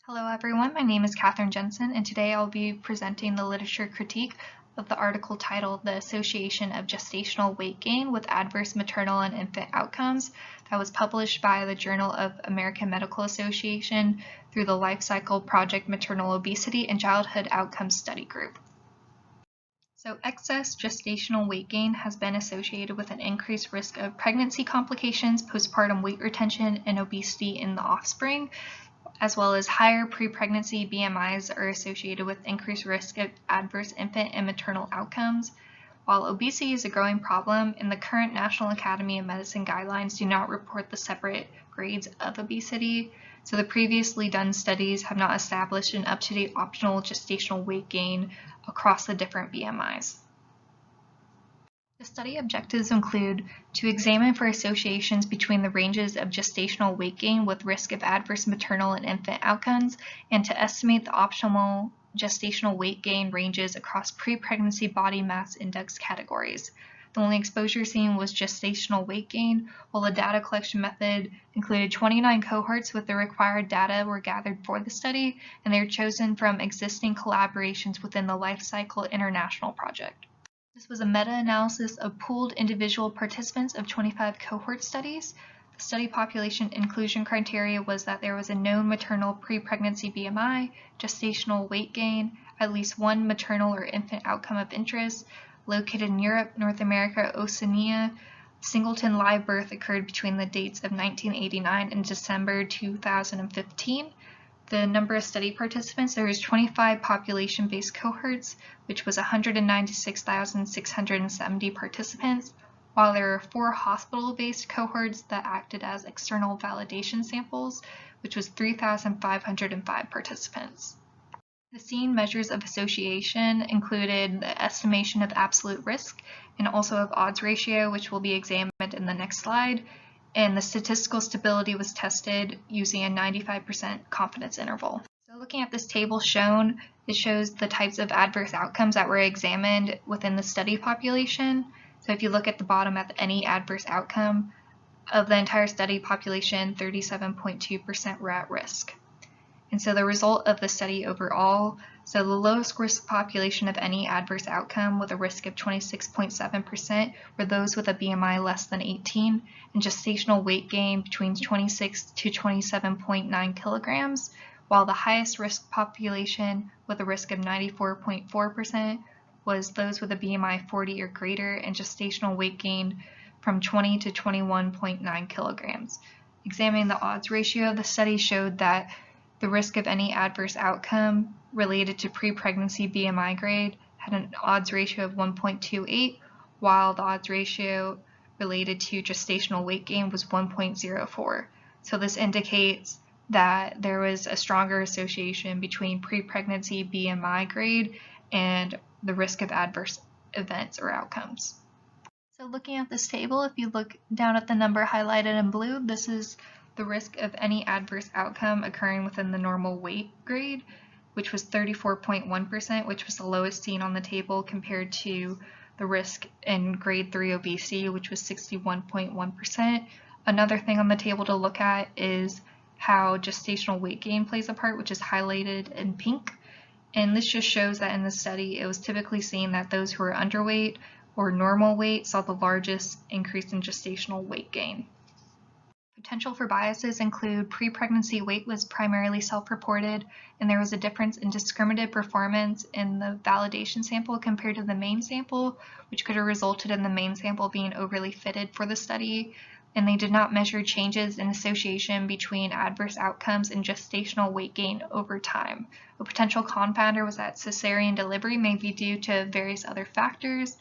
Hello everyone, my name is Jensen, and today I'll be presenting the literature critique of the article titled The Association of Gestational Weight Gain with Adverse Maternal and Infant Outcomes that was published by the Journal of American Medical Association through the Life Cycle Project Maternal Obesity and Childhood Outcomes Study Group. So excess gestational weight gain has been associated with an increased risk of pregnancy complications, postpartum weight retention, and obesity in the offspring, as well as higher pre-pregnancy BMIs are associated with increased risk of adverse infant and maternal outcomes. While obesity is a growing problem, in the current National Academy of Medicine guidelines do not report the separate grades of obesity, so the previously done studies have not established an up-to-date optimal gestational weight gain across the different BMIs. The study objectives include to examine for associations between the ranges of gestational weight gain with risk of adverse maternal and infant outcomes, and to estimate the optimal gestational weight gain ranges across pre-pregnancy body mass index categories. The only exposure seen was gestational weight gain, while the data collection method included 29 cohorts with the required data were gathered for the study, and they were chosen from existing collaborations within the Life Cycle International project. This was a meta-analysis of pooled individual participants of 25 cohort studies. The study population inclusion criteria was that there was a known maternal pre-pregnancy BMI, gestational weight gain, at least one maternal or infant outcome of interest, located in Europe, North America, Oceania. Singleton live birth occurred between the dates of 1989 and December 2015. The number of study participants, there was 25 population-based cohorts, which was 196,670 participants, while there were 4 hospital-based cohorts that acted as external validation samples, which was 3,505 participants. The seen measures of association included the estimation of absolute risk and also of odds ratio, which will be examined in the next slide, and the statistical stability was tested using a 95% confidence interval. So looking at this table shown, it shows the types of adverse outcomes that were examined within the study population. So if you look at the bottom at any adverse outcome, of the entire study population, 37.2% were at risk. And so the result of the study overall, so the lowest risk population of any adverse outcome with a risk of 26.7% were those with a BMI less than 18 and gestational weight gain between 26 to 27.9 kilograms, while the highest risk population with a risk of 94.4% was those with a BMI 40 or greater and gestational weight gain from 20 to 21.9 kilograms. Examining the odds ratio of the study showed that the risk of any adverse outcome related to pre-pregnancy BMI grade had an odds ratio of 1.28, while the odds ratio related to gestational weight gain was 1.04. So this indicates that there was a stronger association between pre-pregnancy BMI grade and the risk of adverse events or outcomes. So looking at this table, if you look down at the number highlighted in blue, this is the risk of any adverse outcome occurring within the normal weight grade, which was 34.1%, which was the lowest seen on the table compared to the risk in grade 3 obesity, which was 61.1%. Another thing on the table to look at is how gestational weight gain plays a part, which is highlighted in pink. And this just shows that in the study, it was typically seen that those who were underweight or normal weight saw the largest increase in gestational weight gain. Potential for biases include pre-pregnancy weight was primarily self-reported, and there was a difference in discriminative performance in the validation sample compared to the main sample, which could have resulted in the main sample being overly fitted for the study, and they did not measure changes in association between adverse outcomes and gestational weight gain over time. A potential confounder was that cesarean delivery may be due to various other factors,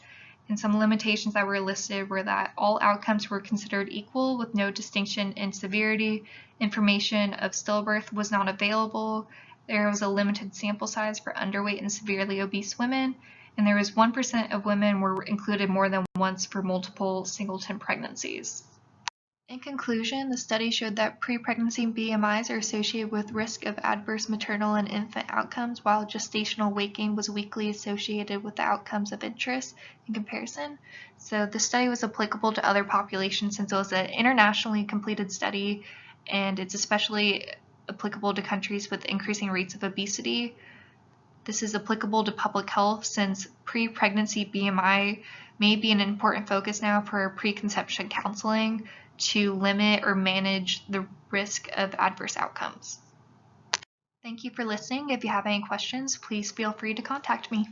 and some limitations that were listed were that all outcomes were considered equal with no distinction in severity. Information of stillbirth was not available. There was a limited sample size for underweight and severely obese women, and there was 1% of women were included more than once for multiple singleton pregnancies. In conclusion, the study showed that pre-pregnancy BMIs are associated with risk of adverse maternal and infant outcomes, while gestational weight gain was weakly associated with the outcomes of interest in comparison. So the study was applicable to other populations since it was an internationally completed study, and it's especially applicable to countries with increasing rates of obesity. This is applicable to public health since pre-pregnancy BMI may be an important focus now for preconception counseling to limit or manage the risk of adverse outcomes. Thank you for listening. If you have any questions, please feel free to contact me.